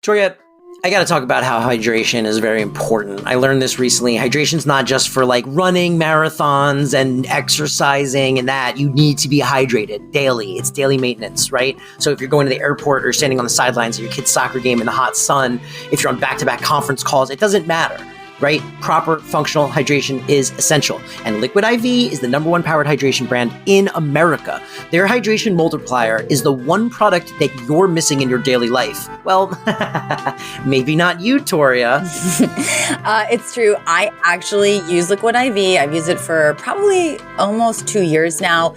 Toria, I got to talk about how hydration is very important. I learned this recently. Hydration's not just for like running marathons and exercising and that. You need to be hydrated daily. It's daily maintenance, right? So if you're going to the airport or standing on the sidelines of your kid's soccer game in the hot sun, if you're on back-to-back conference calls, it doesn't matter. Right? Proper functional hydration is essential. And Liquid IV is the #1 powered hydration brand in America. Their hydration multiplier is the one product that you're missing in your daily life. Well, maybe not you, Toria. It's true. I actually use Liquid IV. I've used it for probably almost 2 years now.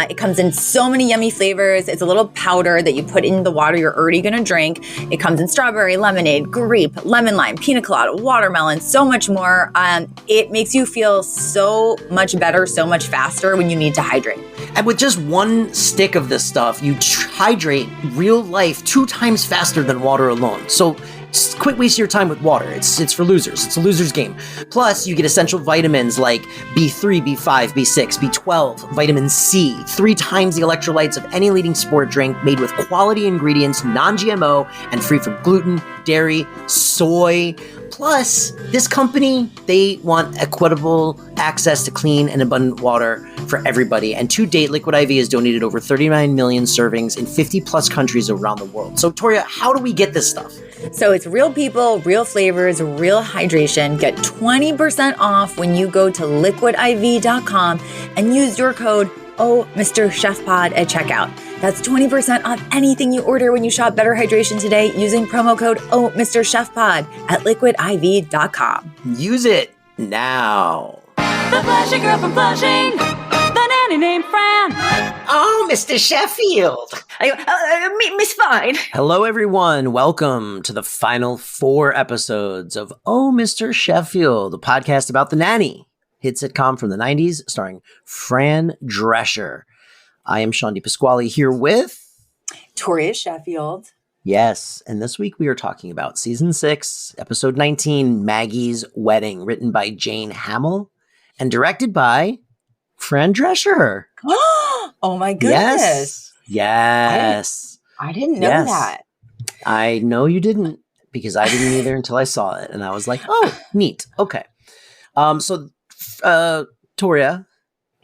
It comes in so many yummy flavors. It's a little powder that you put in the water you're already going to drink. It comes in strawberry, lemonade, grape, lemon lime, pina colada, watermelon, so much more. It makes you feel so much better, so much faster when you need to hydrate. And with just one stick of this stuff, you hydrate real life 2 times faster than water alone. So quit wasting your time with water. It's for losers. It's a loser's game. Plus, you get essential vitamins like B3, B5, B6, B12, vitamin C, 3 times the electrolytes of any leading sport drink, made with quality ingredients, non-GMO, and free from gluten, dairy, soy. Plus, this company, they want equitable access to clean and abundant water for everybody. And to date, Liquid IV has donated over 39 million servings in 50 plus countries around the world. So, Toria, how do we get this stuff? So it's real people, real flavors, real hydration. Get 20% off when you go to liquidiv.com and use your code Mr. Chef Pod at checkout. That's 20% off anything you order when you shop Better Hydration today using promo code Mr. Chef Pod at liquidiv.com. Use it now. The Flushing Girl from Flushing, the nanny named Fran. Oh, Mr. Sheffield. Miss Fine. Hello, everyone. Welcome to the final 4 episodes of Oh, Mr. Sheffield, a podcast about the nanny. Hit sitcom from the 90s starring Fran Drescher. I am Sean DiPasquale here with Toria Sheffield. Yes, and this week we are talking about Season 6, Episode 19, Maggie's Wedding, written by Jane Hamill and directed by Fran Drescher. Oh my goodness. Yes. I didn't know that. I know you didn't, because I didn't either until I saw it. And I was like, oh, neat. Okay. Toria,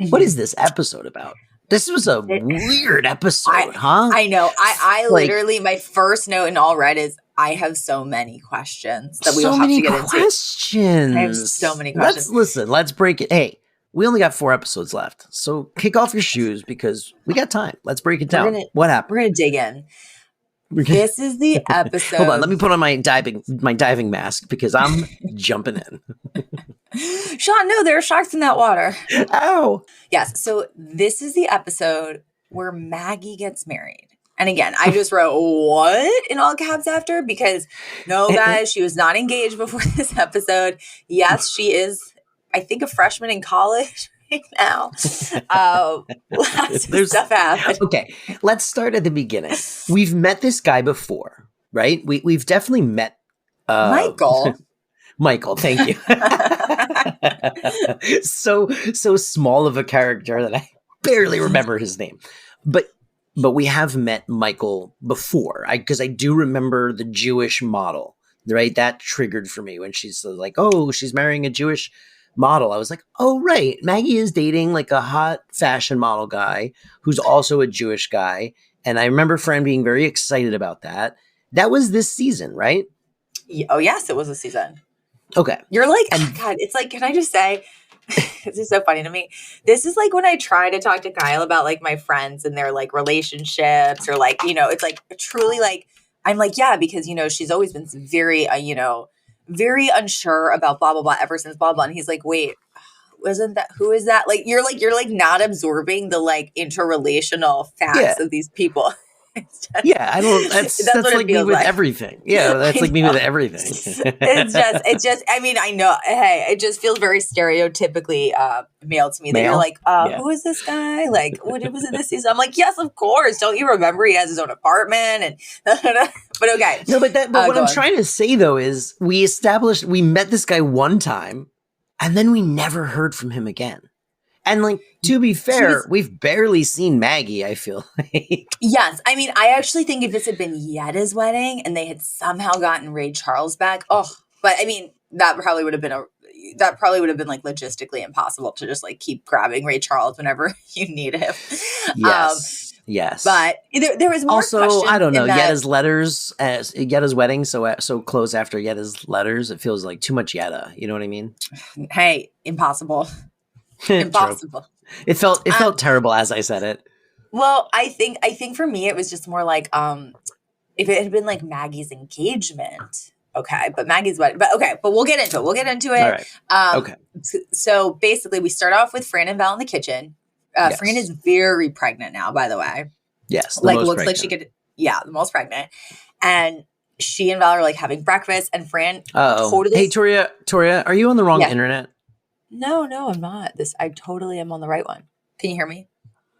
what is this episode about? This was a weird episode, huh? I know. I literally, my first note in all red is, I have so many questions that we will have to get into. Questions. I have so many questions. Let's break it. Hey, we only got 4 episodes left. So kick off your shoes because we got time. Let's break it down. What happened? We're going to dig in. This is the episode. Hold on. Let me put on my diving mask because I'm jumping in. Sean, no, there are sharks in that water. Ow. Yes. So this is the episode where Maggie gets married. And again, I just wrote what in all caps after, because no, guys, she was not engaged before this episode. Yes, she is, I think, a freshman in college right now. Lots of stuff happened. Okay, let's start at the beginning. We've met this guy before, right? We've definitely met Michael. Michael, thank you. So small of a character that I barely remember his name. But we have met Michael before, because I do remember the Jewish model, right? That triggered for me when she's like, oh, she's marrying a Jewish model. I was like, oh, right. Maggie is dating like a hot fashion model guy who's also a Jewish guy. And I remember Fran being very excited about that. That was this season, right? Oh, yes, it was a season. Okay. You're like, God, it's like, can I just say, this is so funny to me. This is like when I try to talk to Kyle about like my friends and their like relationships, or like, it's like truly like, I'm like, yeah, because, she's always been very, very unsure about blah, blah, blah ever since blah, blah. And he's like, wait, who is that? Like, you're not absorbing the like interrelational facts of these people. That's like me with everything. Yeah, that's like me with everything. it's just, I mean, I know, hey, it just feels very stereotypically male to me. That you're like, who is this guy? Like, what was it this season? I'm like, yes, of course. Don't you remember he has his own apartment? And but okay. No, but what I'm trying to say though is we met this guy one time and then we never heard from him again. And like, to be fair, we've barely seen Maggie, I feel like. Yes. I mean, I actually think if this had been Yetta's wedding and they had somehow gotten Ray Charles back, but I mean, that probably would have been like logistically impossible to just like keep grabbing Ray Charles whenever you need him. Yes. But there was more also, I don't know, Yetta's letters, Yetta's wedding, so close after Yetta's letters, it feels like too much Yetta. You know what I mean? Hey, impossible. Impossible. It felt terrible as I said it. Well, I think for me it was just more like if it had been like Maggie's engagement, okay, but Maggie's wedding, but we'll get into it. All right. Okay. So basically, we start off with Fran and Val in the kitchen. Yes. Fran is very pregnant now, by the way. Yes, like looks like she could, the most pregnant, and she and Val are like having breakfast, and Fran totally. Hey, Toria, are you on the wrong internet? No, I'm not. I totally am on the right one. Can you hear me?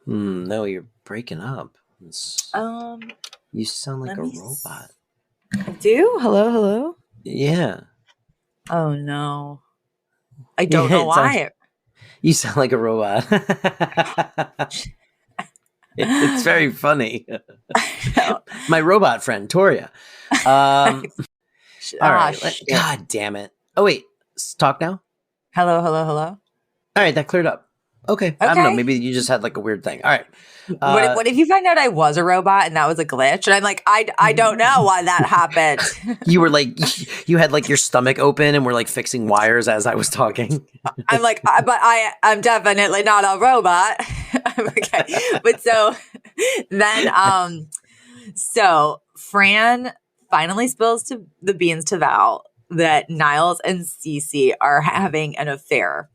No, you're breaking up. You sound like a robot. I do? Hello? Yeah. Oh no. I don't know why. You sound like a robot. It's very funny. My robot friend, Toria. All right. God damn it. Oh, wait. Talk now? Hello. All right. That cleared up. Okay. I don't know. Maybe you just had like a weird thing. All right. What if you find out I was a robot and that was a glitch? And I'm like, I don't know why that happened. You were like, you had like your stomach open and were like fixing wires as I was talking. I'm like, but I'm definitely not a robot. Okay. But so then, so Fran finally spills the beans to Val that Niles and Cece are having an affair.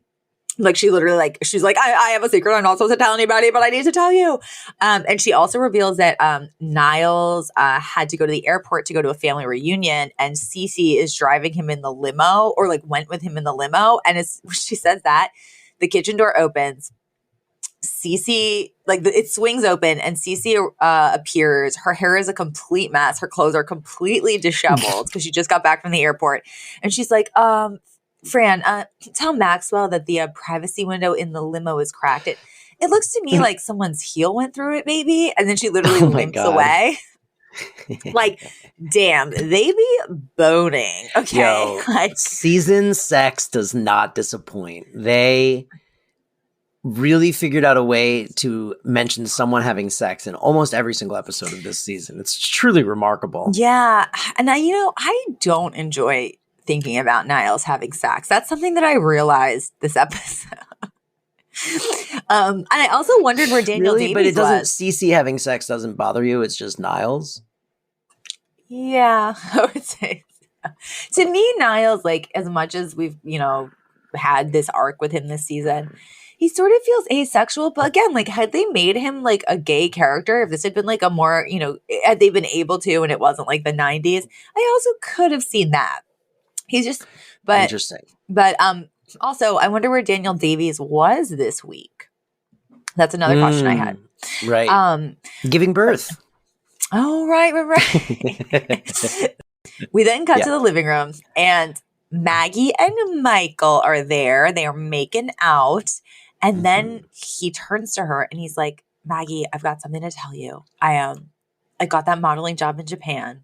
Like she's like, I have a secret I'm not supposed to tell anybody, but I need to tell you. And she also reveals that Niles had to go to the airport to go to a family reunion, and Cece is driving him in the limo, or like went with him in the limo. And as she says that, the kitchen door opens. Cece, it swings open, and Cece appears. Her hair is a complete mess. Her clothes are completely disheveled because she just got back from the airport. And she's like, Fran, tell Maxwell that the privacy window in the limo is cracked. It looks to me like someone's heel went through it, maybe. And then she literally limps away. Like, damn, they be boning. Okay. Yo, season sex does not disappoint. They really figured out a way to mention someone having sex in almost every single episode of this season. It's truly remarkable. Yeah. And I don't enjoy thinking about Niles having sex. That's something that I realized this episode. And I also wondered where Daniel Davies but it doesn't. was. Cece having sex doesn't bother you. It's just Niles. Yeah, I would say so. To me, Niles, like as much as we've had this arc with him this season, he sort of feels asexual. But again, like had they made him like a gay character, if this had been like a more had they been able to, and it wasn't like the 90s, I also could have seen that. He's just, but interesting. But also, I wonder where Daniel Davies was this week. That's another question I had. Right. Giving birth. Oh, right. We then cut to the living room, and Maggie and Michael are there. They are making out, and then he turns to her and he's like, "Maggie, I've got something to tell you. I got that modeling job in Japan."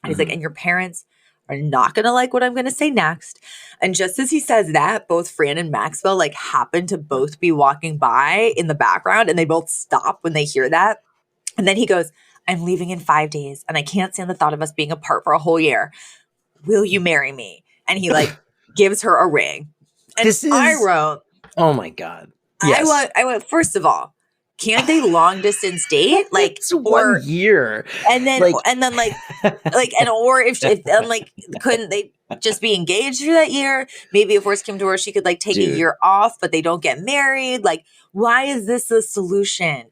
And he's like, "And your parents are not going to like what I'm going to say next." And just as he says that, both Fran and Maxwell like happen to both be walking by in the background, and they both stop when they hear that. And then he goes, "I'm leaving in 5 days, and I can't stand the thought of us being apart for a whole year. Will you marry me?" And he like gives her a ring. And I wrote, "Oh my God." Yes. I went, first of all, can't they long distance date? Like it's 1 year. And then couldn't they just be engaged for that year? Maybe if worse came to worse, she could like take a year off, but they don't get married. Like, why is this the solution?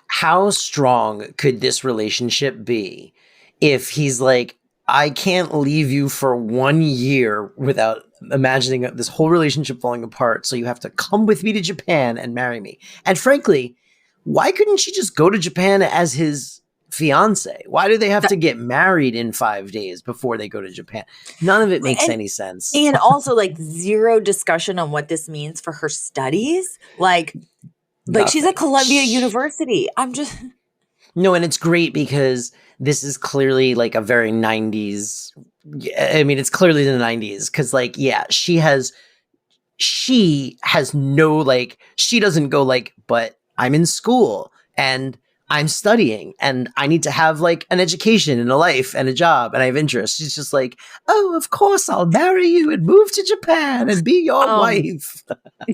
How strong could this relationship be if he's like, I can't leave you for 1 year without imagining this whole relationship falling apart. So you have to come with me to Japan and marry me. And frankly, why couldn't she just go to Japan as his fiance? Why do they have to get married in 5 days before they go to Japan? None of it makes any sense. And also like zero discussion on what this means for her studies. Like she's at Columbia University. I'm just No, and it's great because this is clearly like a very 90s. I mean, it's clearly the 90s because like, yeah, she has no like, she doesn't go like, but I'm in school and I'm studying and I need to have like an education and a life and a job and I have interests. She's just like, oh, of course I'll marry you and move to Japan and be your wife.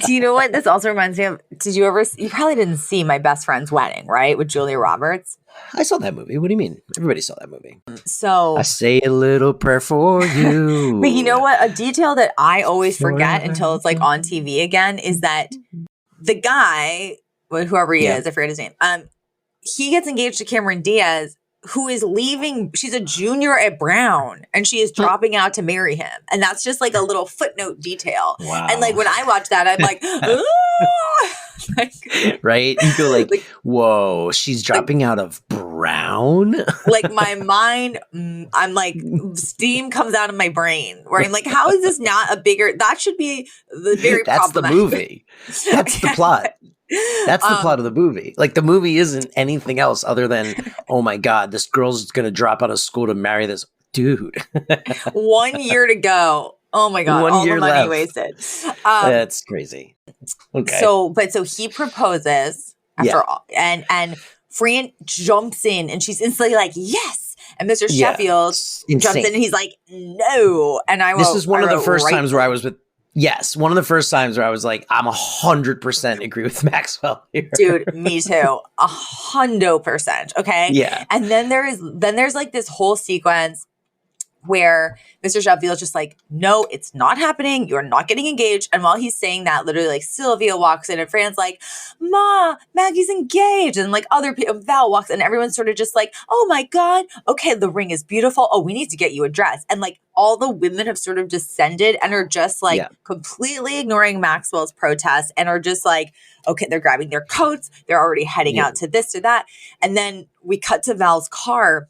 Do you know what this also reminds me of? You probably didn't see My Best Friend's Wedding, right? With Julia Roberts. I saw that movie. What do you mean? Everybody saw that movie. So I say a little prayer for you. But you know what? A detail that I always forget until it's like on TV again is that the guy, whoever he is, I forget his name. He gets engaged to Cameron Diaz, who is leaving. She's a junior at Brown and she is dropping out to marry him. And that's just like a little footnote detail. Wow. And like when I watch that, I'm like, right? You go like, whoa, she's dropping out of Brown? Like my mind, I'm like, steam comes out of my brain where I'm like, how is this not a bigger, that should be the very That's the movie. That's the plot. That's the plot of the movie. Like the movie isn't anything else other than, oh my God, this girl's going to drop out of school to marry this dude. 1 year to go. Oh my God. 1 all year the money left. wasted. That's crazy. Okay. So he proposes after all, and Fran jumps in and she's instantly like, yes. And Mr. Sheffield jumps in and he's like, no. And this is one of the first times where I was with, one of the first times where I was like, I'm 100% agree with Maxwell here. Dude, me too. 100%. Okay. Yeah. And then there's like this whole sequence where Mr. Sheffield's just like, no, it's not happening. You're not getting engaged. And while he's saying that, literally like Sylvia walks in and Fran's like, Ma, Maggie's engaged. And like other people, Val walks in and everyone's sort of just like, oh my God. Okay, the ring is beautiful. Oh, we need to get you a dress. And like all the women have sort of descended and are just like completely ignoring Maxwell's protest and are just like, okay, they're grabbing their coats. They're already heading out to this or that. And then we cut to Val's car.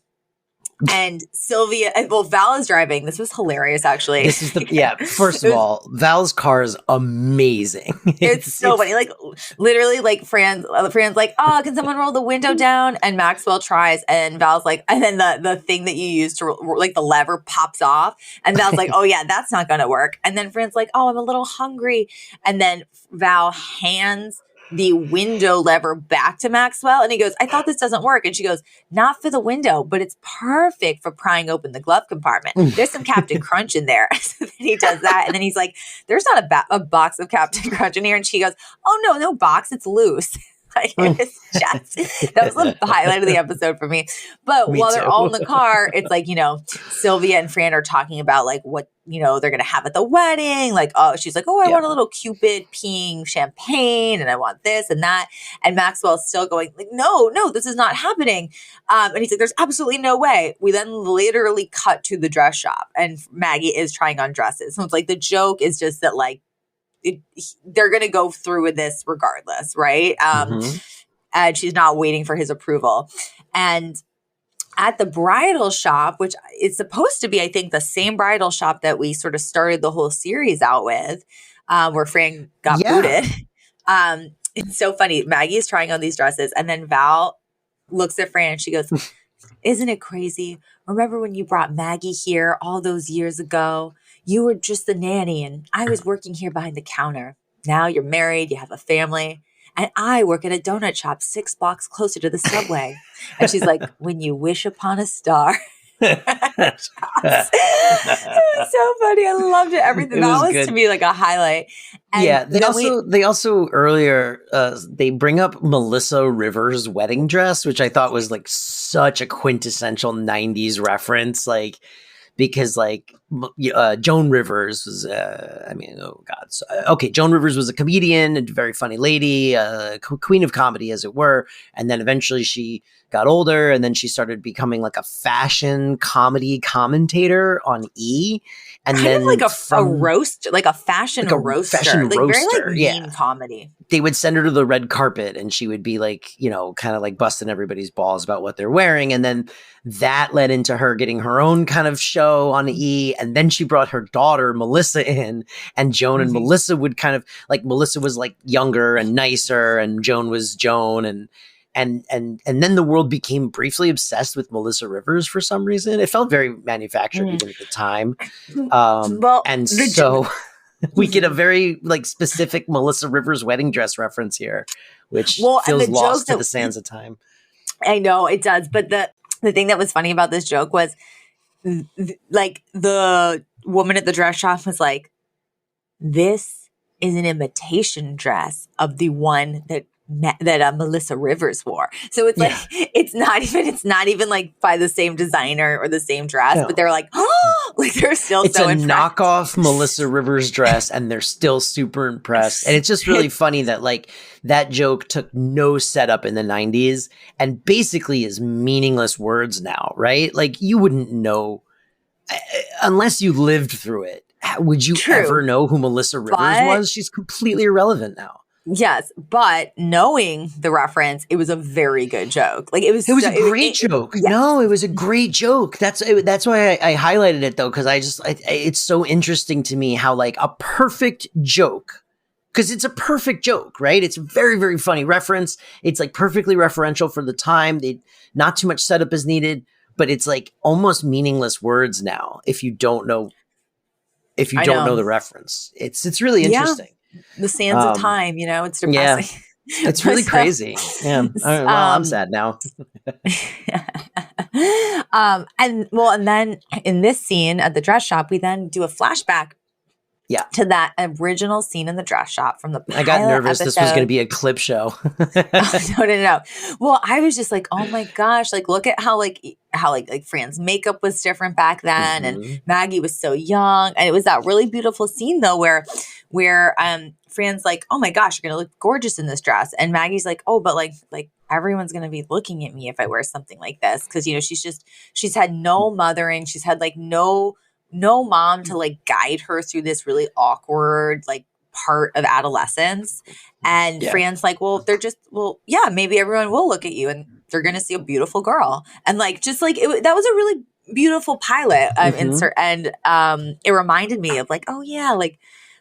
And Val is driving. This was hilarious, actually. This is first of all, Val's car is amazing. It's so funny. Like literally, like Fran's like, oh, can someone roll the window down? And Maxwell tries, and Val's like, and then the thing that you use to like the lever pops off, and Val's like, oh yeah, that's not gonna work. And then Fran's like, oh, I'm a little hungry, and then Val hands the window lever back to Maxwell. And he goes, I thought this doesn't work. And she goes, not for the window, but it's perfect for prying open the glove compartment. There's some Captain Crunch in there. So then he does that. And then he's like, there's not a box of Captain Crunch in here. And she goes, oh, no box. It's loose. Like, it's just, that was the highlight of the episode for me. But while they're all in the car, it's like, Sylvia and Fran are talking about like what, they're going to have at the wedding. Like, oh, she's like, oh, I want a little Cupid peeing champagne and I want this and that. And Maxwell's still going like, no, this is not happening. And he's like, there's absolutely no way. We then literally cut to the dress shop and Maggie is trying on dresses. So it's like the joke is just that like, they're going to go through with this regardless, right? And she's not waiting for his approval. And at the bridal shop, which is supposed to be, I think, the same bridal shop that we sort of started the whole series out with, where Fran got booted. It's so funny. Maggie is trying on these dresses, and then Val looks at Fran and she goes, isn't it crazy? Remember when you brought Maggie here all those years ago? You were just the nanny and I was working here behind the counter. Now you're married, you have a family, and I work at a donut shop 6 blocks closer to the subway. And she's like, when you wish upon a star. It was so funny. I loved it. Everything. That was to me like a highlight. And they also earlier they bring up Melissa Rivers' wedding dress, which I thought was like such a quintessential 90s reference. Like, because like Joan Rivers was, Joan Rivers was a comedian, a very funny lady, queen of comedy, as it were. And then eventually she got older and then she started becoming like a fashion comedy commentator on E. And kind then of like a roast, like a fashion roaster. Like very like mean comedy. they would send her to the red carpet and she would be like, you know, kind of like busting everybody's balls about what they're wearing. And then that led into her getting her own kind of show on E. And then she brought her daughter, Melissa, in, and Joan and Melissa would kind of like, Melissa was like younger and nicer, and Joan was Joan. And then the world became briefly obsessed with Melissa Rivers for some reason. It felt very manufactured even at the time. We get a very like specific Melissa Rivers wedding dress reference here, which feels lost to the sands of time. I know it does. But the thing that was funny about this joke was like the woman at the dress shop was like, this is an imitation dress of the one that Melissa Rivers wore. So it's like it's not even like by the same designer or the same dress, but they're like, oh, like they're still it's so a impressed. knockoff Melissa Rivers dress, and they're still super impressed. And it's just really funny that like that joke took no setup in the 90s and basically is meaningless words now, right? Like you wouldn't know unless you lived through it. Would you ever know who Melissa Rivers was? She's completely irrelevant now. Yes, but knowing the reference, it was a very good joke. Like it was a great joke. Yes. No, it was a great joke. That's why I highlighted it though, because it's so interesting to me how like a perfect joke, because it's a perfect joke, right? It's a very, very funny reference. It's like perfectly referential for the time. Not too much setup is needed, but it's like almost meaningless words now if you don't know the reference. It's really interesting. The sands of time, you know, it's depressing. Yeah, it's really crazy. Yeah. Well, I'm sad now. And then in this scene at the dress shop, we then do a flashback to that original scene in the dress shop from the pilot I got nervous episode. This was going to be a clip show. No. Well, I was just like, oh my gosh, like look at how Fran's makeup was different back then, and Maggie was so young, and it was that really beautiful scene though where Fran's like, oh my gosh, you're gonna look gorgeous in this dress, and Maggie's like, oh, but like everyone's gonna be looking at me if I wear something like this, because you know she's had no mothering, she's had like no mom to like guide her through this really awkward like part of adolescence. And Fran's like, maybe everyone will look at you and they're going to see a beautiful girl. And like, just like, that was a really beautiful pilot insert. And it reminded me of like, oh yeah, like,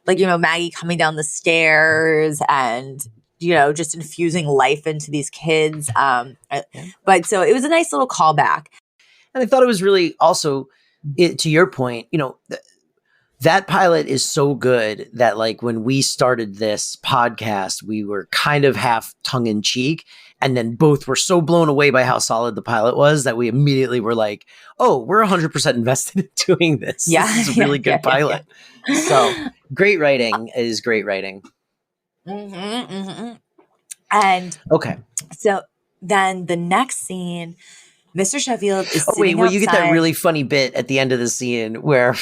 you know, Maggie coming down the stairs and, you know, just infusing life into these kids. But so it was a nice little callback. And I thought it was really also, to your point, you know, that pilot is so good that like when we started this podcast, we were kind of half tongue in cheek, and then both were so blown away by how solid the pilot was that we immediately were like, oh, we're 100% invested in doing this. Yeah. This is a really good pilot. So great writing is great writing. And okay. So then the next scene, Mr. Sheffield is sitting you get that outside. really funny bit at the end of the scene where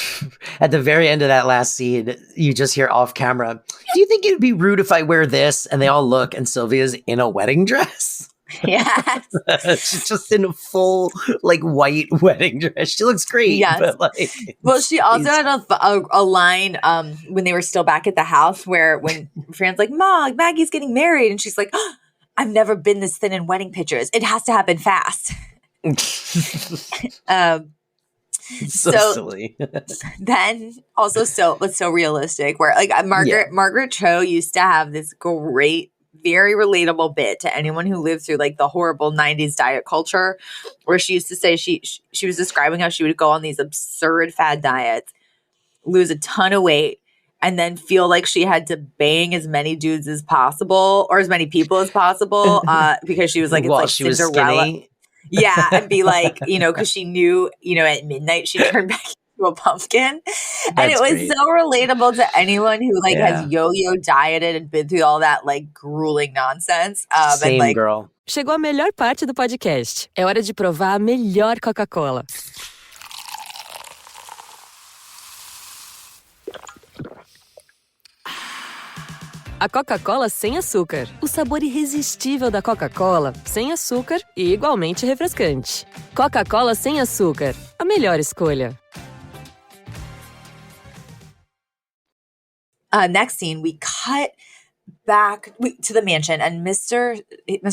at the very end of that last scene, you just hear off camera, do you think it'd be rude if I wear this? And they all look, and Sylvia's in a wedding dress. Yes. She's just in a full like white wedding dress. She looks great. Yes. But, like, well, she also had a line when they were still back at the house when Fran's like, Ma, Maggie's getting married. And she's like, oh, I've never been this thin in wedding pictures. It has to happen fast. So silly. Then also it's so realistic where like Margaret Cho used to have this great, very relatable bit to anyone who lived through like the horrible 90s diet culture, where she used to say she was describing how she would go on these absurd fad diets, lose a ton of weight, and then feel like she had to bang as many dudes as possible or as many people as possible because she was like, it's like she Cinderella. Was skinny. Yeah, and be like, you know, because she knew, you know, at midnight she turned back into a pumpkin. And it was great. So relatable to anyone who like has yo-yo dieted and been through all that like grueling nonsense. Same, and, like, girl. Chegou a melhor parte do podcast. É hora de provar a melhor Coca-Cola. A Coca-Cola sem açúcar. O sabor irresistível da Coca-Cola, sem açúcar e igualmente refrescante. Coca-Cola sem açúcar. A melhor escolha. Next scene, we cut back to the mansion, and Mr.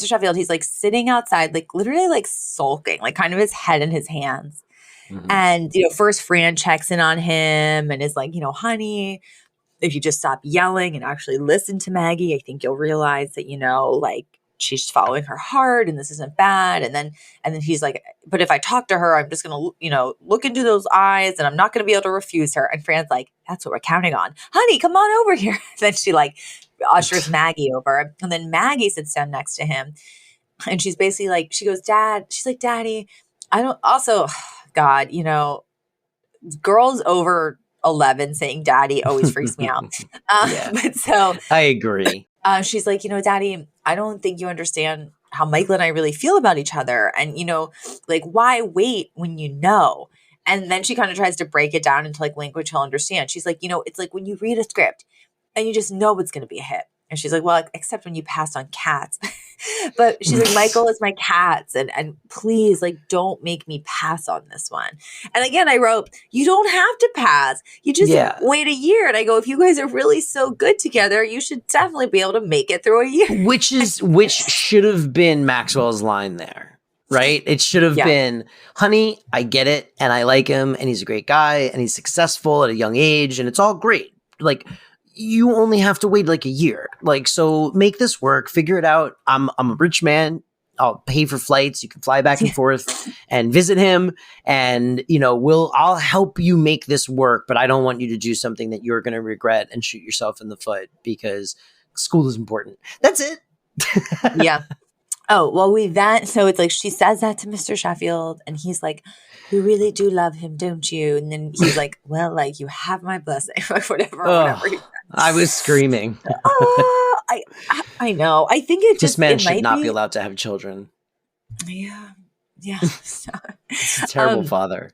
Sheffield, he's like sitting outside, like literally like sulking, like kind of his head in his hands. Mhm. And, first Fran checks in on him and is like, honey, if you just stop yelling and actually listen to Maggie, I think you'll realize that, like she's following her heart and this isn't bad. And then he's like, but if I talk to her, I'm just going to, look into those eyes and I'm not going to be able to refuse her. And Fran's like, that's what we're counting on. Honey, come on over here. Then she like ushers Maggie over. And then Maggie sits down next to him. And she's basically like, she goes, she's like, Daddy, I don't also, God, girls over 11 saying daddy always freaks me out. But so I agree. She's like, Daddy, I don't think you understand how Michael and I really feel about each other. And, like, why wait when you know? And then she kind of tries to break it down into like language he'll understand. She's like, it's like when you read a script and you just know it's going to be a hit. And she's like, well, except when you pass on cats. But she's like, Michael is my cats. And please, like, don't make me pass on this one. And again, I wrote, you don't have to pass. You just wait a year. And I go, if you guys are really so good together, you should definitely be able to make it through a year. Which should have been Maxwell's line there, right? It should have been, honey, I get it. And I like him. And he's a great guy. And he's successful at a young age. And it's all great. Like, you only have to wait like a year. Like, so make this work, figure it out. I'm a rich man. I'll pay for flights. You can fly back and forth and visit him. And, I'll help you make this work, but I don't want you to do something that you're going to regret and shoot yourself in the foot because school is important. That's it. Yeah. Oh, well, so it's like, she says that to Mr. Sheffield and he's like, you really do love him, don't you? And then he's like, well, like, you have my blessing, or whatever. I was screaming. I know. I think this man should not be allowed to have children. Yeah. He's a terrible father.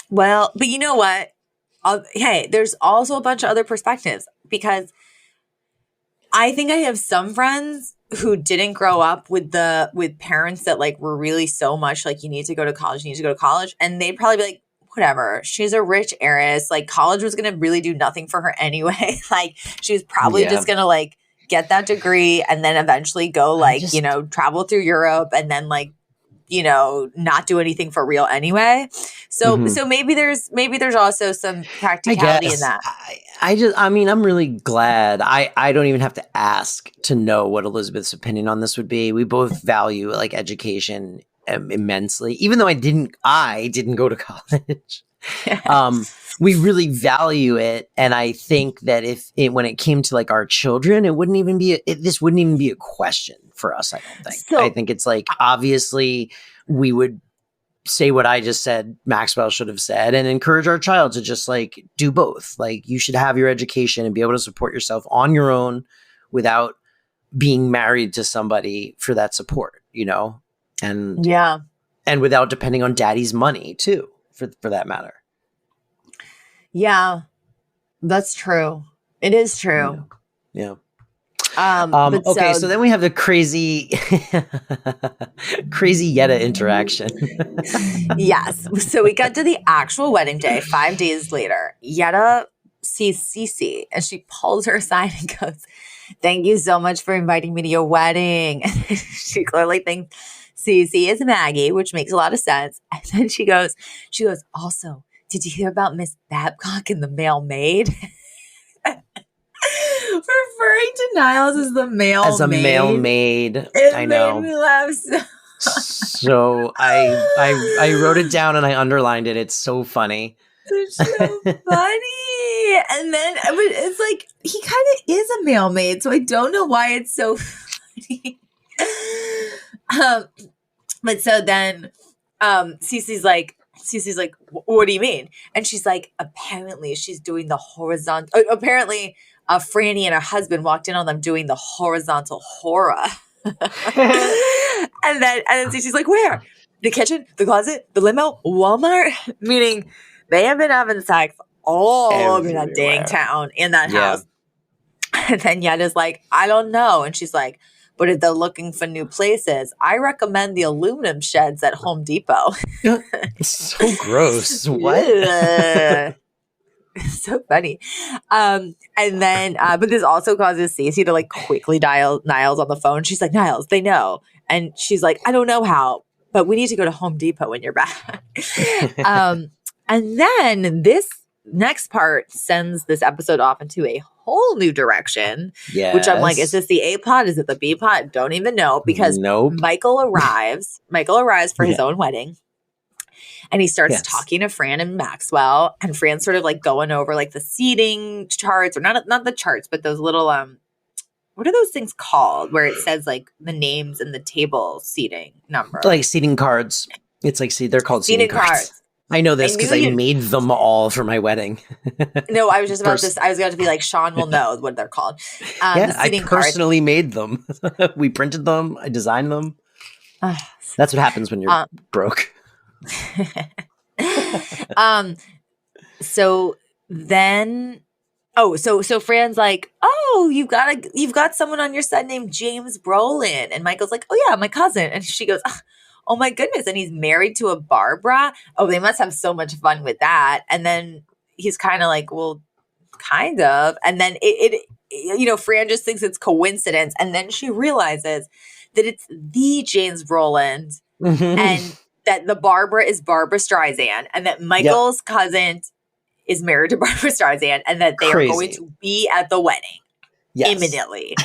Well, but you know what? Hey, there's also a bunch of other perspectives because I think I have some friends who didn't grow up with parents that like were really so much like, you need to go to college. And they'd probably be like, whatever, she's a rich heiress. Like college was going to really do nothing for her anyway. Like she was probably just going to like get that degree and then eventually go like, travel through Europe and then like, not do anything for real anyway. So, so maybe there's also some practicality in that. I'm really glad. I don't even have to ask to know what Elizabeth's opinion on this would be. We both value like education immensely, even though I didn't go to college. We really value it. And I think that when it came to like our children, this wouldn't even be a question for us. I don't think. I think it's like, obviously we would say what I just said, Maxwell should have said, and encourage our child to just like do both. Like you should have your education and be able to support yourself on your own without being married to somebody for that support, and without depending on daddy's money too, for that matter. Yeah, that's true. It is true. Yeah. Okay, so then we have the crazy Yetta interaction. Yes. So we got to the actual wedding day 5 days later. Yetta sees Cece and she pulls her aside and goes, thank you so much for inviting me to your wedding. She clearly thinks Cece is Maggie, which makes a lot of sense. And then she goes, also, did you hear about Miss Babcock and the male maid? Referring to Niles as the male maid. As a male maid. I know. Made me laugh so I wrote it down and I underlined it. It's so funny. It's so funny. And then it's like, he kind of is a male maid, so I don't know why it's so funny. But so then Cece's like, what do you mean? And she's like, apparently she's doing the horizontal. Apparently, Franny and her husband walked in on them doing the horizontal horror. and then Cece's like, where? The kitchen, the closet, the limo, Walmart? Meaning they have been having sex all over that dang town in that house. And then Yetta's like, I don't know. And she's like, but if they're looking for new places, I recommend the aluminum sheds at Home Depot. So gross. What? So funny. And then, but this also causes Stacey to like quickly dial Niles on the phone. She's like, Niles, they know. And she's like, I don't know how, but we need to go to Home Depot when you're back. And then this next part sends this episode off into a whole new direction, which I'm like, is this the A plot? Is it the B plot? Don't even know, because Michael arrives for his own wedding. And he starts talking to Fran and Maxwell, and Fran's sort of like going over like the seating charts, or not the charts, but those little what are those things called where it says like the names and the table seating number, like seating cards. It's like they're called seating cards. I know this because I made them all for my wedding. No, I was just about this. I was going to be like, Sean will know what they're called. I personally made them. We printed them. I designed them. That's what happens when you're broke. So then, so Fran's like, oh, you've got someone on your set named James Brolin, and Michael's like, oh yeah, my cousin, and she goes, oh my goodness, and he's married to a Barbra. Oh, they must have so much fun with that. And then he's kind of like, well, kind of, and then it Fran just thinks it's coincidence, and then she realizes that it's the James Brolin, and that the Barbra is Barbra Streisand, and that Michael's cousin is married to Barbra Streisand, and that they are going to be at the wedding imminently.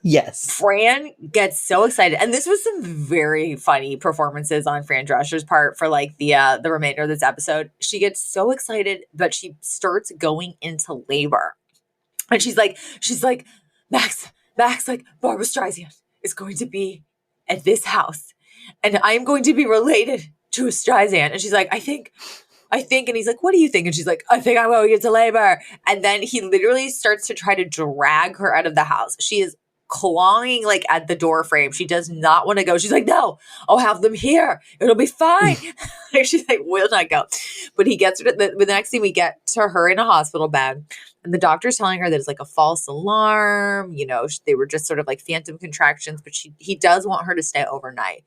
Yes. Fran gets so excited. And this was some very funny performances on Fran Drescher's part for like the remainder of this episode. She gets so excited that she starts going into labor. And she's like, Max, like Barbra Streisand is going to be at this house. And I'm going to be related to a Streisand. And she's like, I think. And he's like, what do you think? And she's like, I think I'm going into labor. And then he literally starts to try to drag her out of the house. She is clawing like at the door frame. She does not want to go. She's like, no, I'll have them here. It'll be fine. She's like, will not go. But he gets her to the next thing we get to her in a hospital bed. And the doctor's telling her that it's like a false alarm. They were just sort of like phantom contractions, but he does want her to stay overnight.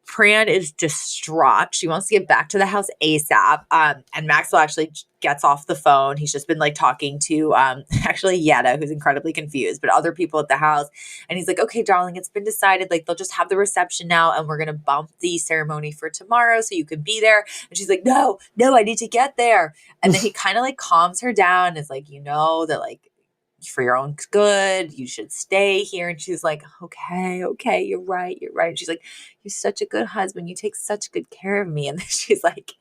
Fran is distraught. She wants to get back to the house ASAP. And Maxwell actually gets off the phone. He's just been like talking to actually Yetta, who's incredibly confused, but other people at the house. And he's like, okay, darling, it's been decided. Like they'll just have the reception now, and we're going to bump the ceremony for tomorrow so you can be there. And she's like, no, I need to get there. And then he kind of like calms her down. And is like, that like, for your own good, you should stay here. And she's like, okay, you're right. And she's like, you're such a good husband. You take such good care of me. And then she's like,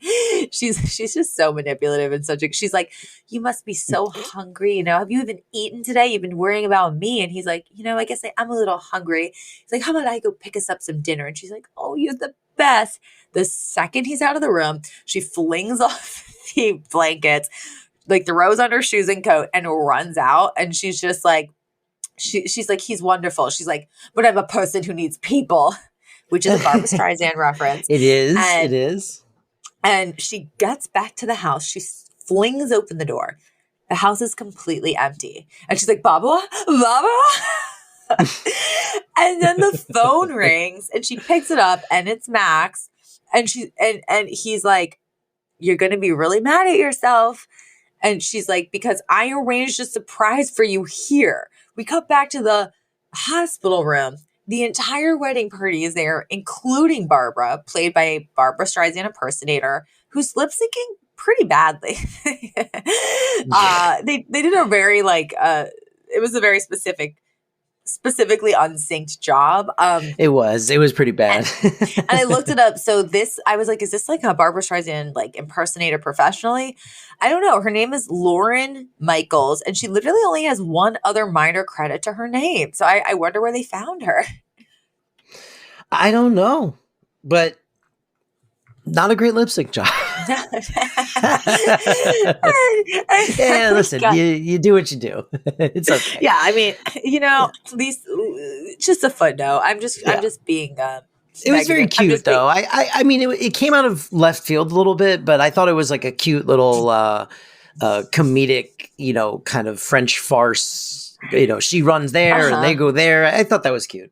she's just so manipulative and she's like, you must be so hungry. Have you even eaten today? You've been worrying about me. And he's like, I guess I'm a little hungry. He's like, how about I go pick us up some dinner? And she's like, oh, you're the best. The second he's out of the room, she flings off the blankets, like throws on her shoes and coat, and runs out. And she's just like, she's like, he's wonderful. She's like, but I'm a person who needs people, which is a Barbra Streisand reference. It is. And she gets back to the house. She flings open the door. The house is completely empty. And she's like, Barbara? And then the phone rings, and she picks it up, and it's Max. And he's like, you're going to be really mad at yourself. And she's like, because I arranged a surprise for you here. We cut back to the hospital room. The entire wedding party is there, including Barbara, played by a Barbra Streisand impersonator, who's lip syncing pretty badly. They did a very it was a very specifically unsynced job. It was pretty bad. And I looked it up. So I was like, is this like a Barbra Streisand like impersonator professionally? I don't know. Her name is Lauren Michaels, and she literally only has one other minor credit to her name. So I wonder where they found her. I don't know, but not a great lip sync job. Yeah, listen, you do what you do. It's okay. Yeah, I mean, at least just a footnote. I'm just being. It was very cute, though. I mean, it came out of left field a little bit, but I thought it was like a cute little comedic, kind of French farce. She runs there and they go there. I thought that was cute.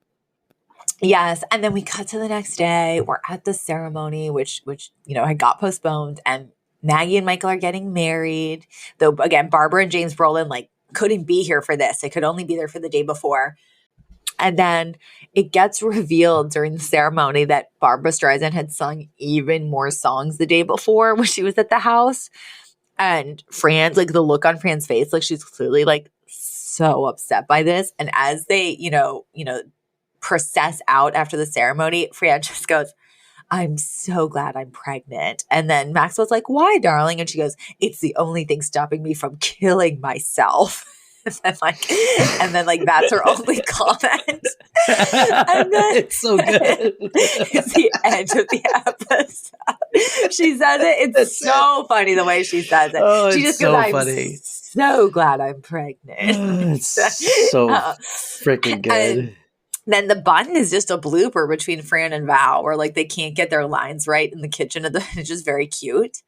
Yes, and then we cut to the next day. We're at the ceremony, which had got postponed, and Maggie and Michael are getting married. Though, again, Barbra and James Brolin like couldn't be here for this. They could only be there for the day before. And then it gets revealed during the ceremony that Barbra Streisand had sung even more songs the day before when she was at the house. And Fran, like the look on Fran's face, like she's clearly like so upset by this. And as they, process out after the ceremony, Fran just goes, I'm so glad I'm pregnant. And then Maxwell's like, why, darling? And she goes, it's the only thing stopping me from killing myself. And then that's her only comment. And then It's so good. It's the end of the episode. She says it. It's so funny the way she says it. Oh, she it's just so goes, I'm funny. so glad I'm pregnant. It's so freaking good. And then the bun is just a blooper between Fran and Val where they can't get their lines right in the kitchen. It's just very cute.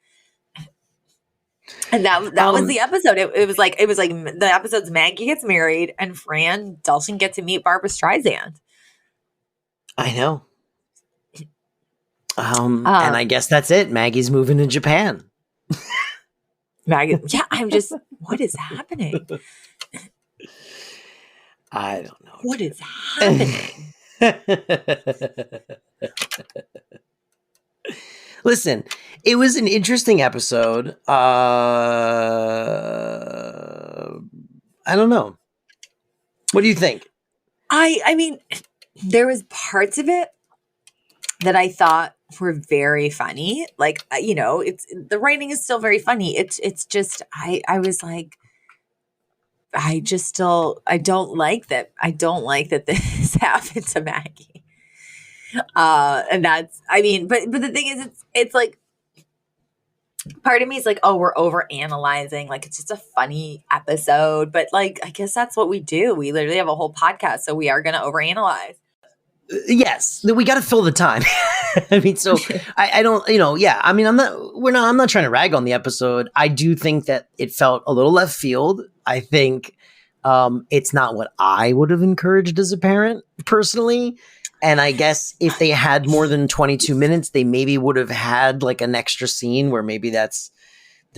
And that was the episode. It was like the episode's Maggie gets married and Fran doesn't get to meet Barbra Streisand. I know. And I guess that's it. Maggie's moving to Japan. Maggie, yeah, I'm just, what is happening? I don't know. What is happening? Listen, it was an interesting episode. I don't know. What do you think? I mean, there was parts of it that I thought were very funny. It's the writing is still very funny. It's just I was like, I don't like that. I don't like that this happened to Maggie. And that's, but the thing is, it's like, part of me is like, oh, we're over analyzing. It's just a funny episode, but I guess that's what we do. We literally have a whole podcast, so we are going to overanalyze. Yes, we got to fill the time. So I don't, I'm not trying to rag on the episode. I do think that it felt a little left field. I think it's not what I would have encouraged as a parent personally. And I guess if they had more than 22 minutes, they maybe would have had an extra scene where maybe there's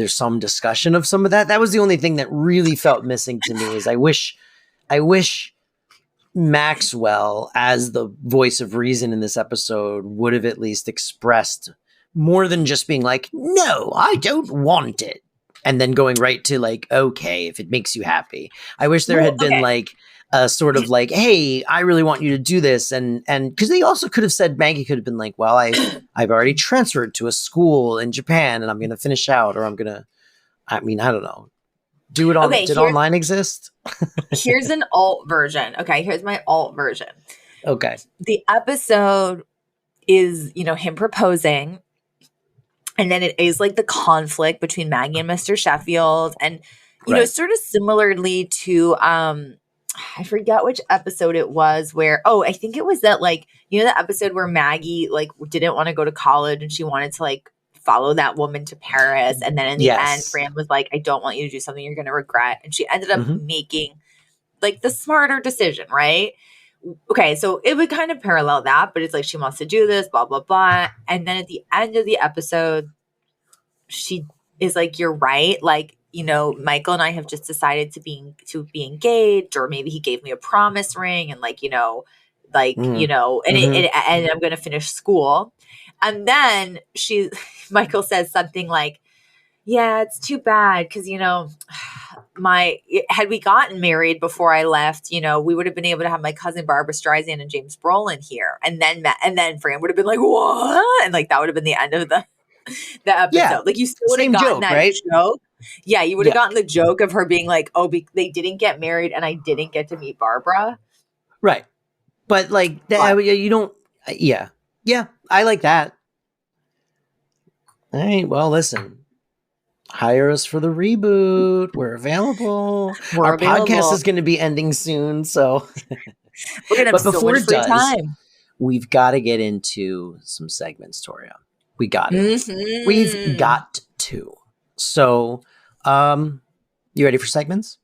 some discussion of some of that. That was the only thing that really felt missing to me is I wish Maxwell, as the voice of reason in this episode, would have at least expressed more than just being like, no, I don't want it. And then going right to okay, if it makes you happy. I wish there had been a sort of hey, I really want you to do this. And because they also could have said, Maggie could have been like, well, I've already transferred to a school in Japan and I'm going to finish out, or I don't know. Do it on, did online exist? Here's an alt version. Okay, here's my alt version. Okay. The episode is, him proposing. And then it is the conflict between Maggie and Mr. Sheffield. And, sort of similarly to, I forget which episode it was where, I think it was that the episode where Maggie didn't want to go to college and she wanted to follow that woman to Paris. And then in the end, Fran was like, I don't want you to do something you're going to regret. And she ended up making the smarter decision, right? Okay, so it would kind of parallel that, but it's she wants to do this, blah, blah, blah. And then at the end of the episode, she is you're right. Michael and I have just decided to be engaged, or maybe he gave me a promise ring and and I'm going to finish school. And then Michael says something yeah, it's too bad because, had we gotten married before I left, we would have been able to have my cousin Barbra Streisand and James Brolin here. And then Fran would have been like, what? And that would have been the end of the episode. Yeah, you still would have gotten joke, that right? joke. Yeah, you would have gotten the joke of her being like, oh, they didn't get married and I didn't get to meet Barbara. Right. But you don't, yeah, I like that. All right, well, listen. Hire us for the reboot. We're available. Our podcast is going to be ending soon, so we're going to have so much free time. We've got to get into some segments, Toria. We got it. Mm-hmm. We've got to. So, you ready for segments?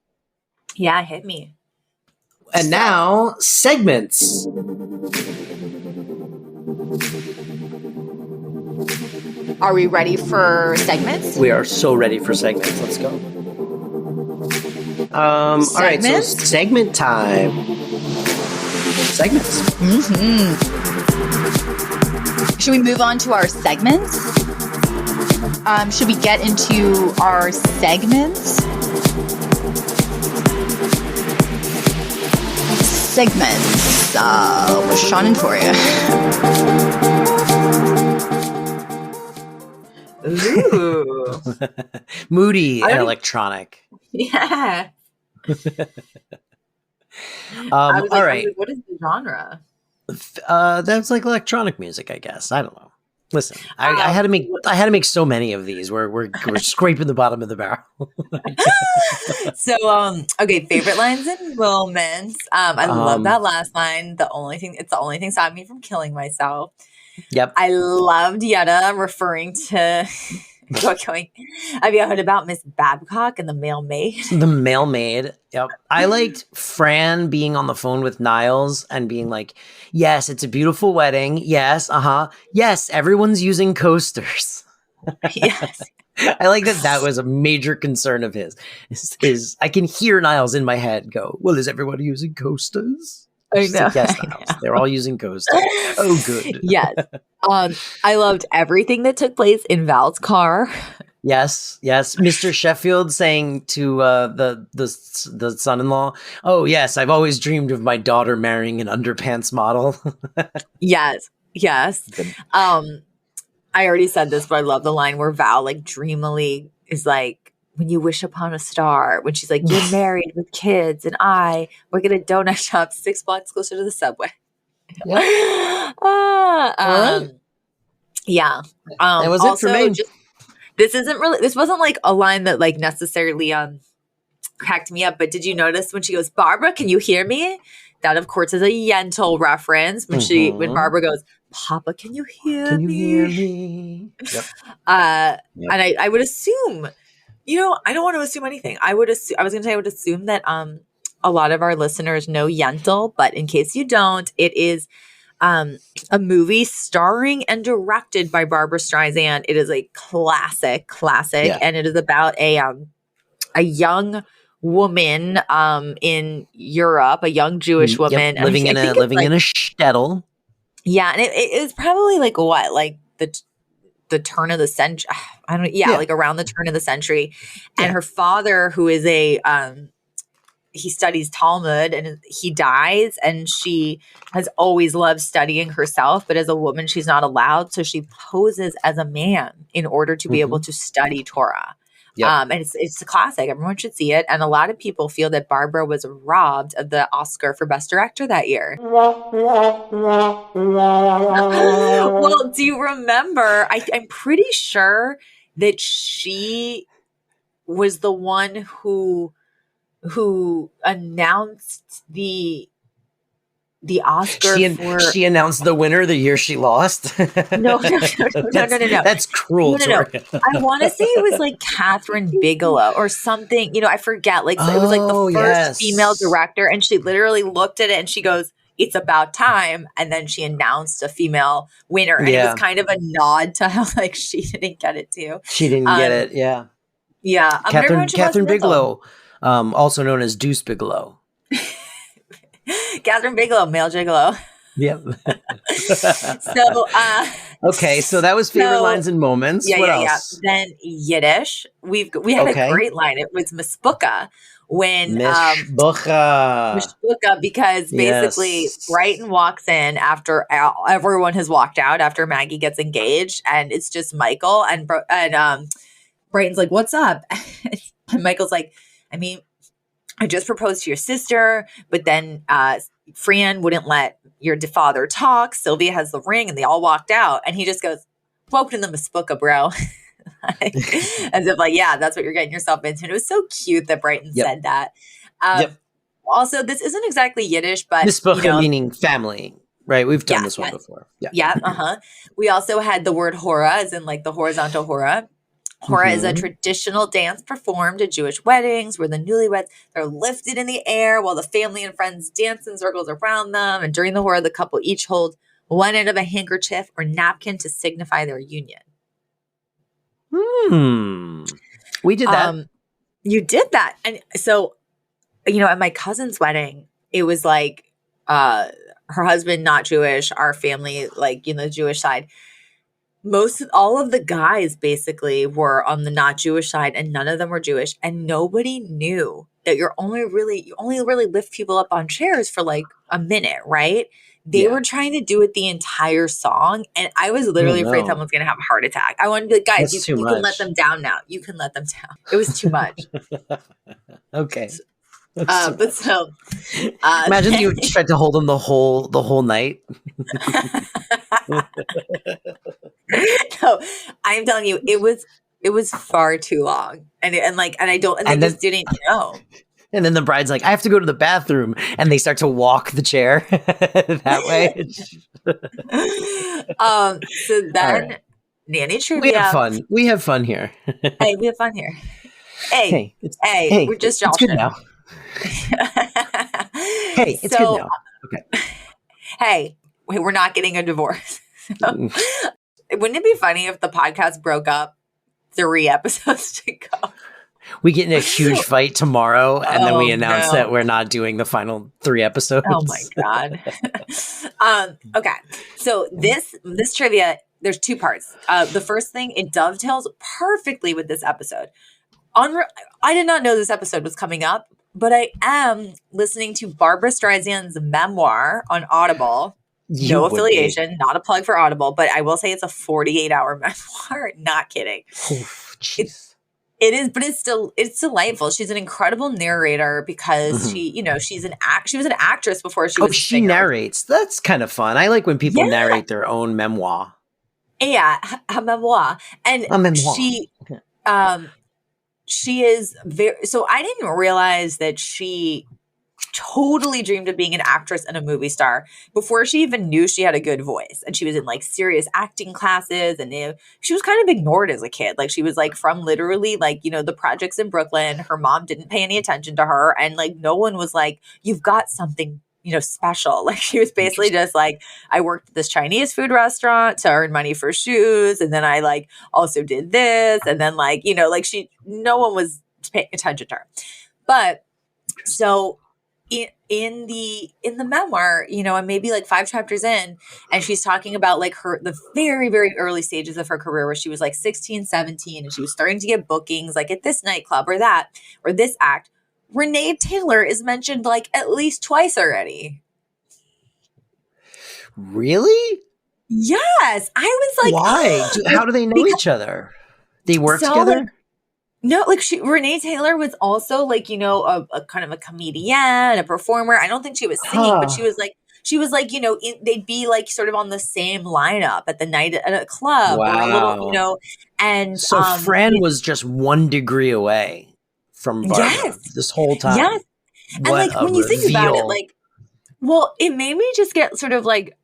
Yeah, hit me. And now, segments. Are we ready for segments? We are so ready for segments. Let's go. All right, so segment time. Segments. Should we move on to our segments? Should we get into our segments? Segments with Sean and Toria. Ooh. Moody and electronic. Yeah. All right. What is the genre? That's like electronic music, I guess. I don't know. Listen, I had to make so many of these. We're scraping the bottom of the barrel. So, okay, favorite lines and moments. I love that last line. It's the only thing stopping me from killing myself. Yep. I loved Yetta referring to going. Have you heard about Miss Babcock and the male maid? The male maid. Yep. I liked Fran being on the phone with Niles and being like, "Yes, it's a beautiful wedding. Yes, yes, everyone's using coasters." Yes. I like that was a major concern of his. Is I can hear Niles in my head go, "Well, is everybody using coasters?" I know. Like, yes, Niles. They're all using coasters. Oh, good. Yes. I loved everything that took place in Val's car. Yes. Mr. Sheffield saying to the son-in-law, "Oh, yes, I've always dreamed of my daughter marrying an underpants model." Yes. I already said this, but I love the line where Val like dreamily is like, "When you wish upon a star," when she's like, "You're married with kids and we're going to donut shop 6 blocks closer to the subway." Yeah. Yeah. That was also, it for me. This wasn't like a line that like necessarily cracked me up, but did you notice when she goes, "Barbara, can you hear me?" That of course is a Yentl reference when Barbara goes, "Papa, can you hear me?" Hear me? Yep. And I would assume, I don't want to assume anything. I would assume that a lot of our listeners know Yentl, but in case you don't, it is a movie starring and directed by Barbra Streisand. It is a classic, and it is about a young woman in Europe, a young Jewish woman living in a shtetl. Yeah, and it was probably like what, like the turn of the century. Like around the turn of the century, and her father, who is he studies Talmud, and he dies, and she has always loved studying herself, but as a woman, she's not allowed, so she poses as a man in order to be able to study Torah. Yep. And it's a classic. Everyone should see it. And a lot of people feel that Barbara was robbed of the Oscar for Best Director that year. Well, do you remember? I'm pretty sure that she was the one who announced the Oscar she announced the winner the year she lost. No. That's cruel. No. I want to say it was like Catherine Bigelow or something. I forget. Like it was like the first female director, and she literally looked at it and she goes, "It's about time," and then she announced a female winner, and it was kind of a nod to how like she didn't get it too. She didn't get it. Yeah. Yeah. Catherine Bigelow, also known as Deuce Bigelow. Catherine Bigelow, male gigolo. Yep. So, okay, so that was favorite lines and moments. What else? Then Yiddish. We had a great line. It was Mispuka when Mishpuka, because basically Brighton walks in after everyone has walked out after Maggie gets engaged, and it's just Michael and Brighton's like, "What's up?" And Michael's like, "I just proposed to your sister, but then Fran wouldn't let your father talk. Sylvia has the ring," and they all walked out. And he just goes, "Welcome to the Mispuka, bro." As if like, yeah, that's what you're getting yourself into. And it was so cute that Brighton said that. Also, this isn't exactly Yiddish, but Mispuka meaning family, right? We've done this one before. We also had the word hora, as in like the horizontal hora. Hora is a traditional dance performed at Jewish weddings where the newlyweds are lifted in the air while the family and friends dance in circles around them. And during the hora, the couple each hold one end of a handkerchief or napkin to signify their union. We did that. You did that. And so, at my cousin's wedding, it was like her husband not Jewish, our family, like, the Jewish side. All of the guys basically were on the not Jewish side, and none of them were Jewish, and nobody knew that you only really lift people up on chairs for like a minute, right? They were trying to do it the entire song, and I was literally afraid someone was going to have a heart attack. I wanted to be like, guys, you can let them down now. You can let them down. It was too much. Okay. But so imagine you tried to hold them the whole night. No, I'm telling you, it was far too long, and they just didn't know. And then the bride's like, I have to go to the bathroom, and they start to walk the chair that way. So then, Nanny trivia. We have fun here. Hey, we have fun here. Hey, we're just joshing. It's good now. Hey, it's good now. Okay. Hey, we're not getting a divorce. Wouldn't it be funny if the podcast broke up 3 episodes to go? We get in a huge fight tomorrow, and then we announce that we're not doing the final 3 episodes. Oh my God. Okay. So this trivia, there's 2 parts. The first thing, it dovetails perfectly with this episode. I did not know this episode was coming up, but I am listening to Barbra Streisand's memoir on Audible. No affiliation, not a plug for Audible, but I will say it's a 48-hour memoir. Not kidding. It is, but it's delightful. She's an incredible narrator because she was an actress before she was. Oh, she narrates. That's kind of fun. I like when people narrate their own memoir. Yeah, her memoir, and she is very. So I didn't realize that she totally dreamed of being an actress and a movie star before she even knew she had a good voice. And she was in like serious acting classes, and she was kind of ignored as a kid. Like she was like from literally like, the projects in Brooklyn. Her mom didn't pay any attention to her. And like, no one was like, you've got something, special. Like she was basically just like, I worked at this Chinese food restaurant to earn money for shoes. And then I like also did this. And then like, no one was paying attention to her. But so in the memoir, and maybe like 5 chapters in, and she's talking about like the very, very early stages of her career where she was like 16, 17, and she was starting to get bookings like at this nightclub or that, or this act. Renee Taylor is mentioned like at least twice already. Really? Yes. I was like, why? How do they know each other? They work together? No, like Renee Taylor was also like, a kind of a comedian, a performer. I don't think she was singing, but she was like, they'd be like sort of on the same lineup at the night at a club. Wow. Or a little, and so Fran was just 1 degree away from Barbra this whole time. Yes. And like when you think about it, like, well, it made me just get sort of like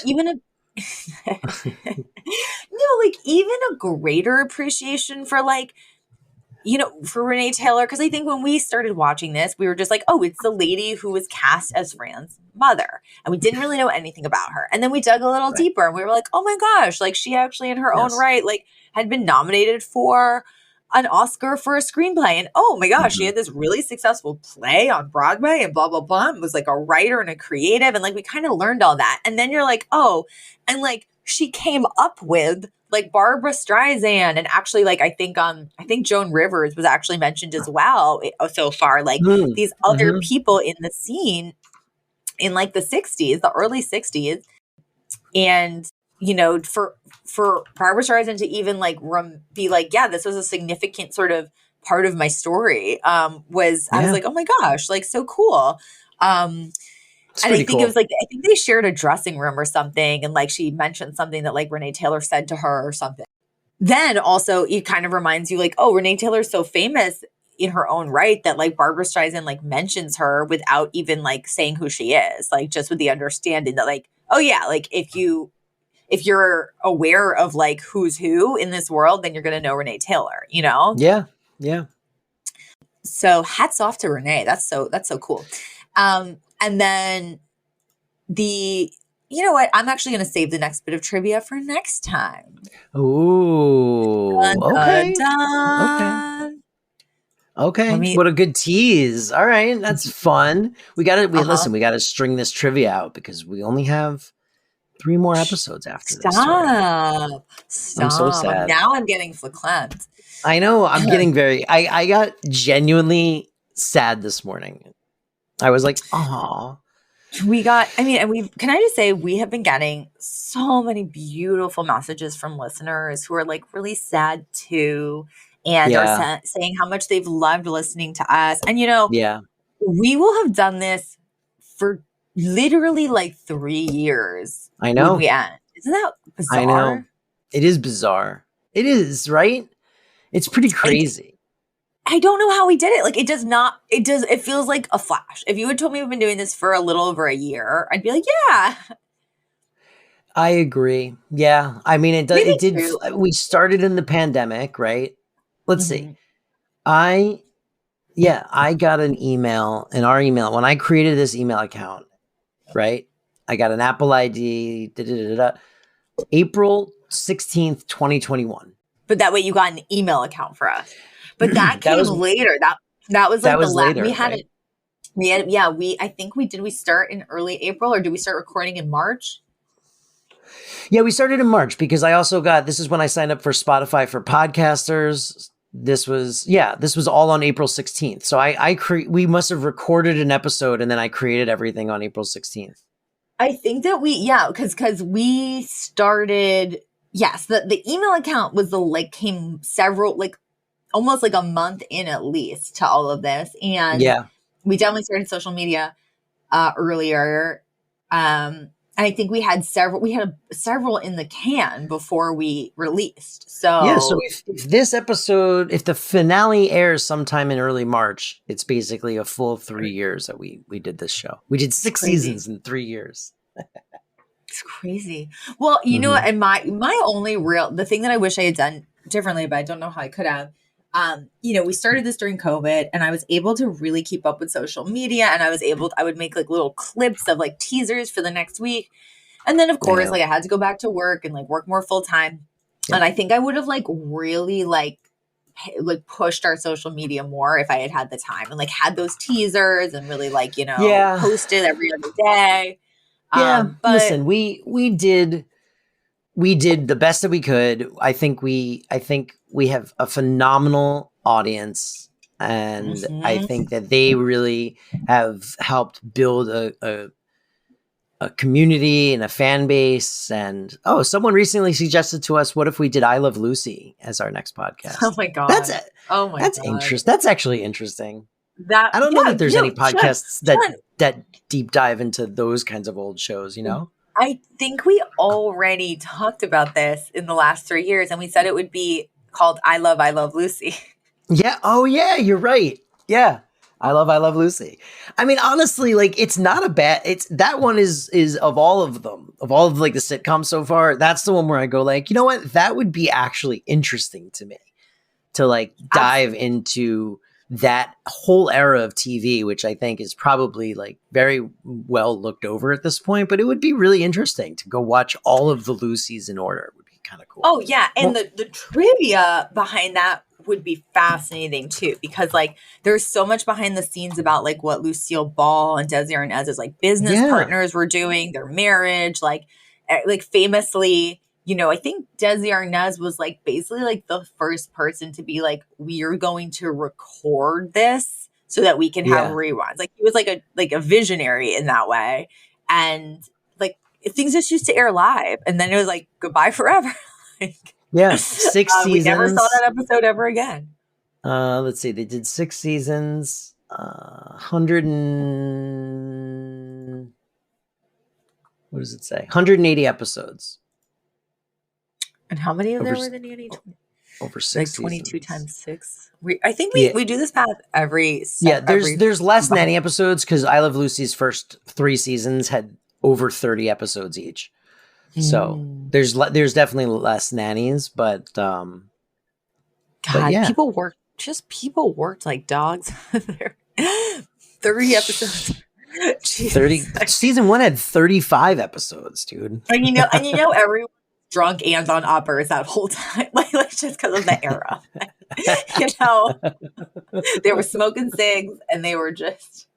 even a greater appreciation for like, for Renee Taylor. Cause I think when we started watching this, we were just like, oh, it's the lady who was cast as Fran's mother. And we didn't really know anything about her. And then we dug a little deeper and we were like, oh my gosh, like she actually in her own right, like had been nominated for an Oscar for a screenplay. And oh my gosh, she had this really successful play on Broadway and blah, blah, blah. And was like a writer and a creative. And like, we kind of learned all that. And then you're like, oh, and like she came up with like Barbra Streisand. And actually like, I think Joan Rivers was actually mentioned as well so far, like these other people in the scene in like the 60s, the early 60s. And, for Barbra Streisand to even like be like, yeah, this was a significant sort of part of my story. I was like, oh my gosh, like so cool. And I think it was like, I think they shared a dressing room or something. And like, she mentioned something that like Renee Taylor said to her or something. Then also it kind of reminds you like, oh, Renee Taylor's so famous in her own right that like Barbra Streisand like mentions her without even like saying who she is, like just with the understanding that like, oh yeah, like if you're aware of like who's who in this world, then you're going to know Renee Taylor, Yeah. Yeah. So hats off to Renee. That's so cool. And then you know what? I'm actually going to save the next bit of trivia for next time. Ooh, Dun, dun, okay. Okay. dun. Okay. Let me. What a good tease. All right. That's fun. We Uh-huh. got to string this trivia out because we only have 3 more episodes after this. Tori. Stop. I'm so Stop. sad. Now I'm getting verklempt. I know. I'm getting I got genuinely sad this morning. I was like, oh. Can I just say, we have been getting so many beautiful messages from listeners who are like really sad too, and are Yeah. saying how much they've loved listening to us. And, you know, Yeah. we will have done this for literally like 3 years I when know. we end. Isn't that bizarre? I know. It is bizarre. It is, right? It's pretty crazy. I don't know how we did it. Like, it feels like a flash. If you had told me we've been doing this for a little over a year, I'd be like, yeah. I agree. Yeah. I mean, it Me did. too. We started in the pandemic, right? Let's Mhm. see. I got an email in our email when I created this email account, right? I got an Apple ID, April 16th, 2021. But that way you got an email account for us. But that That came was- later. That was like That was later, we had right? it. I think we start in early April, or did we start recording in March? Yeah, we started in March because I also this is when I signed up for Spotify for podcasters. This was all on April 16th. So we must have recorded an episode and then I created everything on April 16th. I think that because we started, yes, the email account was came several, almost like a month in at least to all of this. And Yeah. we definitely started social media earlier. And I think we had several in the can before we released. So Yeah, so if the finale airs sometime in early March, it's basically a full 3 years that we did this show. We did 6 seasons in 3 years. It's crazy. Well, you know what? And my only the thing that I wish I had done differently, but I don't know how I could have. We started this during COVID, and I was able to really keep up with social media, and I would make like little clips of like teasers for the next week. And then of course, I had to go back to work and work more full time. Yeah. And I think I would have really pushed our social media more if I had had the time and had those teasers and really posted every other day. Yeah. But listen, we did the best that we could. I think we have a phenomenal audience, and I think that they really have helped build a community and a fan base. And someone recently suggested to us, what if we did I Love Lucy as our next podcast? Oh my god. That's interesting. That's actually interesting. I don't know that there's any podcasts that deep dive into those kinds of old shows, you know? I think we already talked about this in the last 3 years, and we said it would be called I Love Lucy. Yeah. Oh yeah, you're right. Yeah. I Love Lucy. I mean, honestly, it's not a bad, that one is of all of them, of all of the sitcoms so far, that's the one where I go you know what? That would be actually interesting to me to dive into that whole era of TV, which I think is probably very well looked over at this point, but it would be really interesting to go watch all of the Lucys in order. It would be kind of cool. Oh yeah. And the trivia behind that would be fascinating too, because there's so much behind the scenes about what Lucille Ball and Desi Arnaz's business partners were doing, their marriage, famously, I think Desi Arnaz was basically the first person to be we're going to record this so that we can have reruns. He was a visionary in that way. And things just used to air live, and then it was goodbye forever. 6 seasons. We never saw that episode ever again. Let's see. They did 6 seasons, 100 and what does it say? 180 episodes. And how many of there were the nanny? Over 6 22 seasons. times 6. I think we do this math every. There's less nanny episodes because I Love Lucy's first 3 seasons had over 30 episodes each. So there's definitely less nannies, but God, people worked like dogs. 30 episodes. Jesus. Season 1 had 35 episodes, dude. And you know, everyone was drunk and on uppers that whole time, like just because of the era. You know, they were smoking cigs and they were just.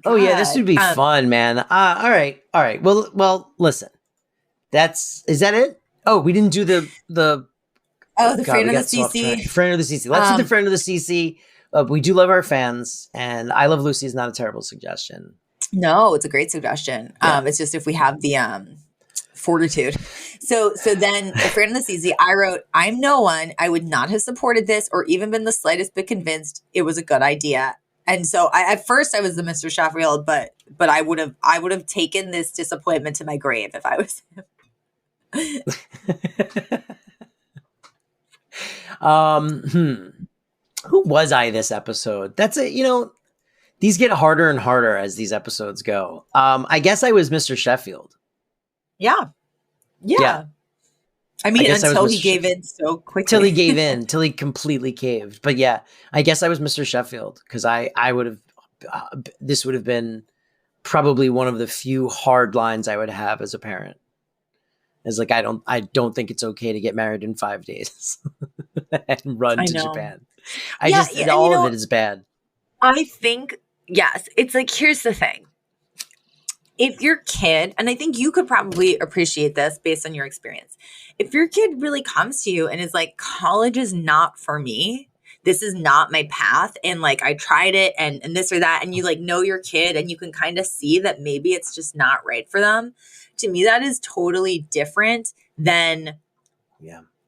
Oh yeah, this would be fun, man. All right. Well, listen. Is that it? Oh, we didn't do the friend of the CC. Friend of the CC. Let's do the friend of the CC. We do love our fans, and I Love Lucy is not a terrible suggestion. No, it's a great suggestion. Yeah. It's just if we have the fortitude. So then a friend of the CC, I wrote, I'm no one. I would not have supported this or even been the slightest bit convinced it was a good idea. And so at first I was the Mr. Sheffield, but I would have taken this disappointment to my grave if I was him. Who was I this episode? That's it. You know, these get harder and harder as these episodes go. I guess I was Mr. Sheffield. Yeah. I mean, until he gave in so quickly. Till he completely caved. But yeah, I guess I was Mr. Sheffield because I would have, this would have been probably one of the few hard lines I would have as a parent. It's like, I don't think it's okay to get married in 5 days and run to Japan. All of it is bad. I think, yes, it's like, here's the thing. If your kid, and I think you could probably appreciate this based on your experience, if your kid really comes to you and is like, college is not for me, this is not my path, and like I tried it and this or that, and you like know your kid and you can kind of see that maybe it's just not right for them, to me that is totally different than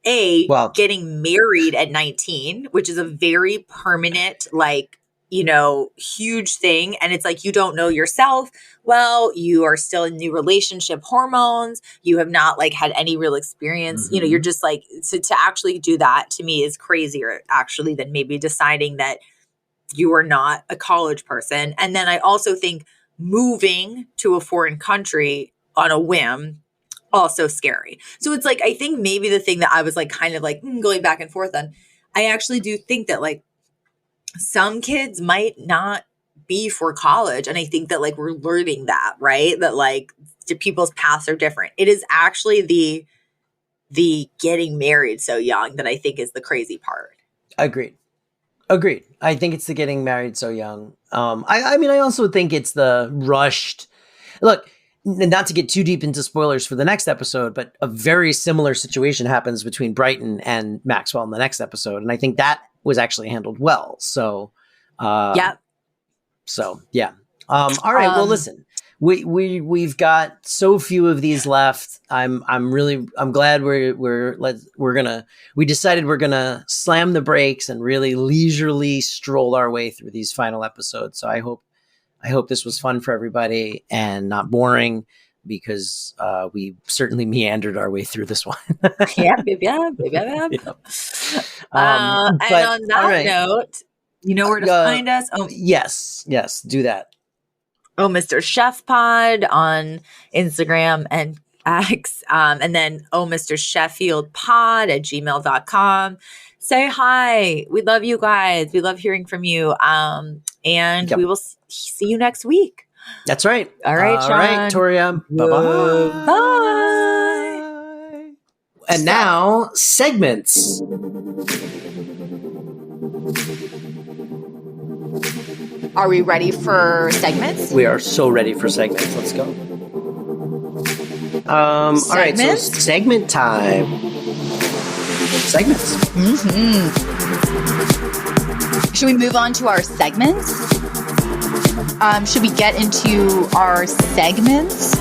getting married at 19, which is a very permanent, like, you know, huge thing. And it's like, you don't know yourself well, you are still in new relationship hormones, you have not like had any real experience, you know, you're just like, to actually do that to me is crazier actually than maybe deciding that you are not a college person. And then I also think moving to a foreign country on a whim, also scary. So it's like, I think maybe the thing that I was like kind of like going back and forth on, I actually do think that like some kids might not be for college. And I think that like we're learning that, right? That like people's paths are different. It is actually the getting married so young that I think is the crazy part. Agreed. I think it's the getting married so young. I mean, I also think it's the rushed, look, not to get too deep into spoilers for the next episode, but a very similar situation happens between Brighton and Maxwell in the next episode. And I think that was actually handled well. So, yeah. So, yeah. All right. Well, listen, we've got so few of these left. I'm glad we decided we're gonna slam the brakes and really leisurely stroll our way through these final episodes. So I hope this was fun for everybody and not boring, because we certainly meandered our way through this one. Yeah. And on that note, you know where to find us? Oh, yes, do that. Oh, Mr. Chef Pod on Instagram and X. And then Mr. Sheffield Pod at gmail.com. Say hi. We love you guys. We love hearing from you. And we will see you next week. That's right. All right, Sean. All right, Toria. Bye-bye. Bye. And now, segments. Are we ready for segments? We are so ready for segments. Let's go. All right, so segment time. Segments. Mm-hmm. Should we move on to our segments? Should we get into our segments?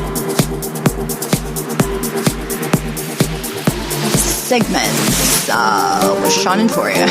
Segments with Sean and Toria.